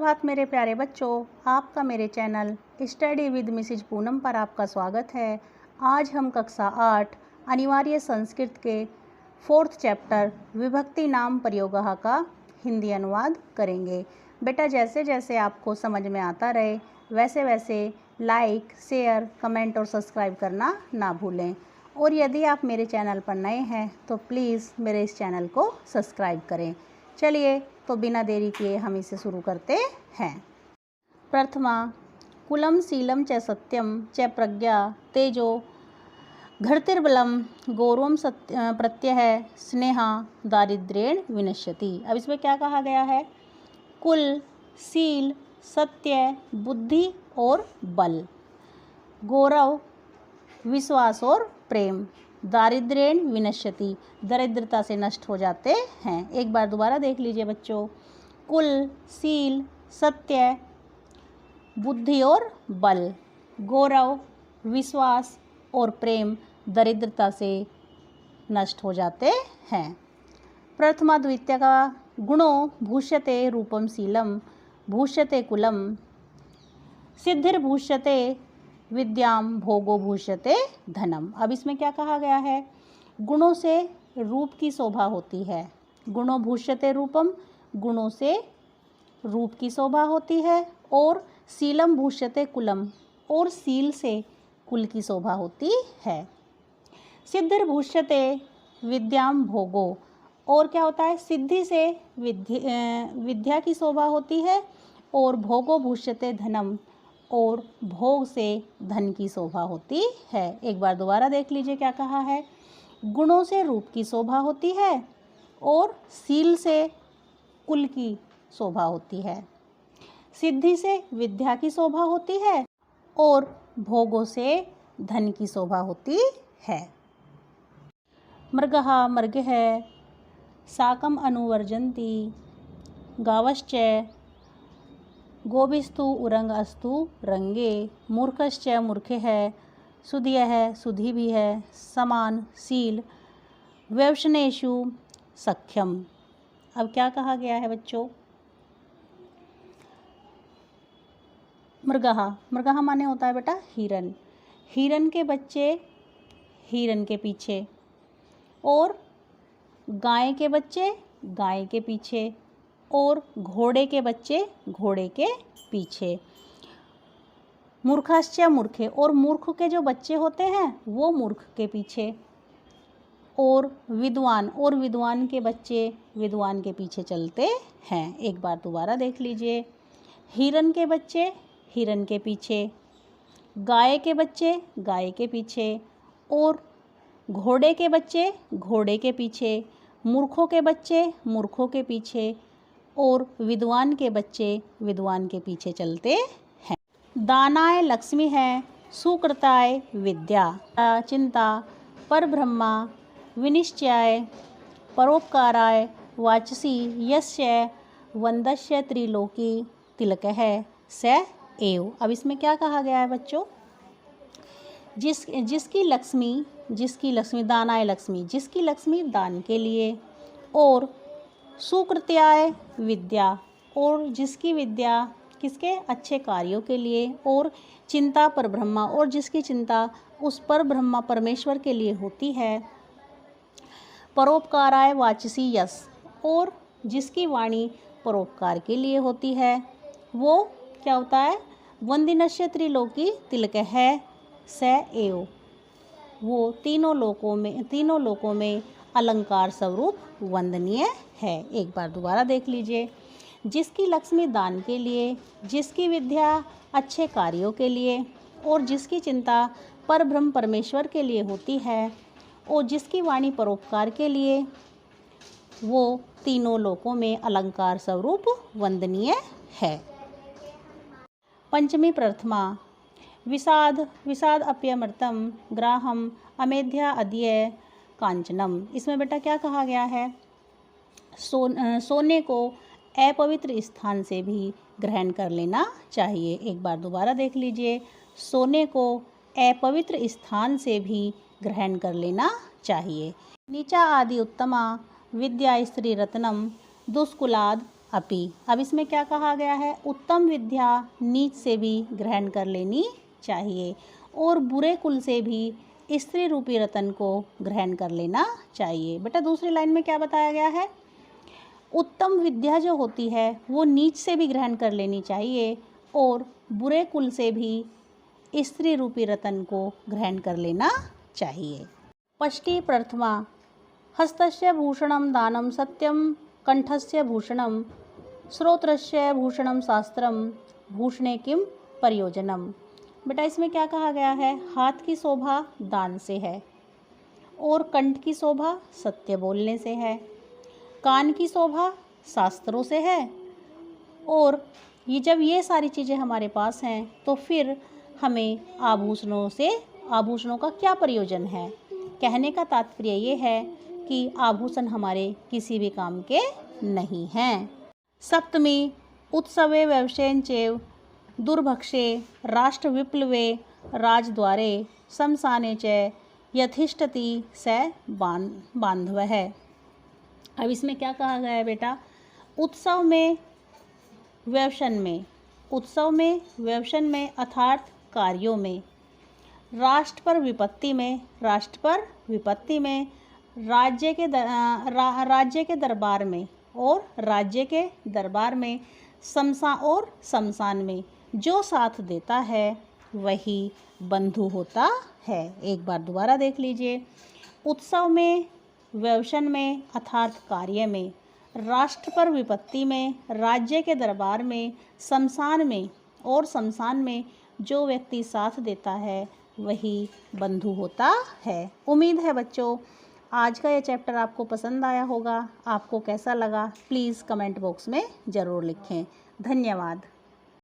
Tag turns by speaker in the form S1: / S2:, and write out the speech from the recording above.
S1: सुप्रभात मेरे प्यारे बच्चों, आपका मेरे channel study with Mrs Poonam पर आपका स्वागत है। आज हम कक्षा 8 अनिवार्य संस्कृत के 4th चैप्टर विभक्ति नाम प्रयोगः का हिंदी अनुवाद करेंगे। बेटा जैसे जैसे आपको समझ में आता रहे वैसे वैसे लाइक, शेयर, कमेंट और सब्सक्राइब करना ना भूलें। और यदि आप मेरे चैनल पर नए हैं तो प्लीज़ मेरे इस चैनल को सब्सक्राइब करें। चलिए तो बिना देरी किए हम इसे शुरू करते हैं। प्रथमा कुलम शीलम च सत्यम च प्रज्ञा तेजो घर्तिर्बलम गौरवम प्रत्यय स्नेहा दारिद्र्येण विनश्यति। अब इसमें क्या कहा गया है? कुल, शील, सत्य, बुद्धि और बल, गौरव, विश्वास और प्रेम, दारिद्र्येण विनश्यति, दरिद्रता से नष्ट हो जाते हैं। एक बार दोबारा देख लीजिए बच्चों। कुल, शील, सत्य, बुद्धि और बल, गौरव, विश्वास और प्रेम दरिद्रता से नष्ट हो जाते हैं। प्रथमा द्वितीय का गुणो भूष्यते रूपम शीलम भूष्यते कुलम सिद्धिर्भूष्यते विद्याम भोगो भूष्यते धनम। अब इसमें क्या कहा गया है? गुणों से रूप की शोभा होती है। गुणों भूष्यते रूपम, गुणों से रूप की शोभा होती है। और शीलम भूष्यते कुलम, और शील से कुल की शोभा होती है। सिद्धिर्भूष्यते विद्याम भोगो, और क्या होता है? सिद्धि से विद्या की शोभा होती है। और भोगो भूष्यते धनम, और भोग से धन की शोभा होती है। एक बार दोबारा देख लीजिए क्या कहा है? गुणों से रूप की शोभा होती है और शील से कुल की शोभा होती है। सिद्धि से विद्या की शोभा होती है और भोगों से धन की शोभा होती है। मृगः मृगः साकम अनुवर्जन्ति गावश्च गोभिस्तु उरंग अस्तु रंगे मूर्खश्च मूर्खे है सुधिय है सुधी भी है समान शील व्यवसनेषु सख्यम। अब क्या कहा गया है बच्चों? मृगः, मृगः माने होता है बेटा हिरन। हिरन के बच्चे हिरन के पीछे, और गाय के बच्चे गाय के पीछे, और घोड़े के बच्चे घोड़े के पीछे। मूर्खश्च मूर्खे, और मूर्ख के जो बच्चे होते हैं वो मूर्ख के पीछे। और विद्वान के बच्चे विद्वान के पीछे चलते हैं। एक बार दोबारा देख लीजिए। हिरन के बच्चे हिरन के पीछे, गाय के बच्चे गाय के पीछे, और घोड़े के बच्चे घोड़े के पीछे, मूर्खों के बच्चे मूर्खों के पीछे, और विद्वान के बच्चे विद्वान के पीछे चलते हैं। दानाय लक्ष्मी है सुकृताय विद्या चिंता परब्रह्मा विनिश्चयाय परोपकाराय वाचसी यस्य वंदस्य त्रिलोकी तिलकः स एव। अब इसमें क्या कहा गया है बच्चों? जिसकी लक्ष्मी दानाय लक्ष्मी, जिसकी लक्ष्मी दान के लिए, और सुकृत्याय विद्या, और जिसकी विद्या किसके? अच्छे कार्यों के लिए, और चिंता पर ब्रह्मा, और जिसकी चिंता उस पर ब्रह्मा परमेश्वर के लिए होती है। परोपकाराय वाचसी यश, और जिसकी वाणी परोपकार के लिए होती है। वो क्या होता है? वंदिनश्य त्रिलोकी तिलकः स एव, वो तीनों लोकों में अलंकार स्वरूप वंदनीय है। एक बार दोबारा देख लीजिए। जिसकी लक्ष्मी दान के लिए, जिसकी विद्या अच्छे कार्यों के लिए, और जिसकी चिंता परब्रह्म परमेश्वर के लिए होती है, और जिसकी वाणी परोपकार के लिए, वो तीनों लोकों में अलंकार स्वरूप वंदनीय है। पंचमी प्रथमा विषाद अप्यमृतम ग्राहम अमेध्या अद्य कांचनम। इसमें बेटा क्या कहा गया है? सोने को अपवित्र स्थान से भी ग्रहण कर लेना चाहिए। एक बार दोबारा देख लीजिए। सोने को अपवित्र स्थान से भी ग्रहण कर लेना चाहिए। नीचा आदि उत्तमा विद्या स्त्री रत्नम दुष्कुलाद अपि। अब इसमें क्या कहा गया है, उत्तम विद्या नीच से भी ग्रहण कर लेनी चाहिए और बुरे कुल से भी स्त्री रूपी रतन को ग्रहण कर लेना चाहिए। बेटा दूसरी लाइन में क्या बताया गया है, उत्तम विद्या जो होती है वो नीच से भी ग्रहण कर लेनी चाहिए और बुरे कुल से भी स्त्री रूपी रतन को ग्रहण कर लेना चाहिए। पष्टी प्रथमा हस्तस्य भूषणं दानं सत्यं कंठस्य भूषणं श्रोत्रस्य भूषणं शास्त्रम भूषणे किम प्रयोजनम। बेटा इसमें क्या कहा गया है, हाथ की शोभा दान से है और कंठ की शोभा सत्य बोलने से है, कान की शोभा शास्त्रों से है और ये जब ये सारी चीज़ें हमारे पास हैं तो फिर हमें आभूषणों का क्या प्रयोजन है। कहने का तात्पर्य ये है कि आभूषण हमारे किसी भी काम के नहीं हैं। सप्तमी उत्सवे व्यवसेन चैव दुर्भक्षे राष्ट्रविप्लवे राजद्वारे शमशाने च यथिष्ठति स बांधवः। अब इसमें क्या कहा गया है बेटा, उत्सव में व्यवसन में अर्थात कार्यों में, राष्ट्र पर विपत्ति में राज्य के दरबार में शमशान में जो साथ देता है वही बंधु होता है। एक बार दोबारा देख लीजिए, उत्सव में व्यवसन में अर्थात कार्य में, राष्ट्र पर विपत्ति में, राज्य के दरबार में, शमशान में जो व्यक्ति साथ देता है वही बंधु होता है। उम्मीद है बच्चों आज का ये चैप्टर आपको पसंद आया होगा। आपको कैसा लगा प्लीज़ कमेंट बॉक्स में ज़रूर लिखें। धन्यवाद।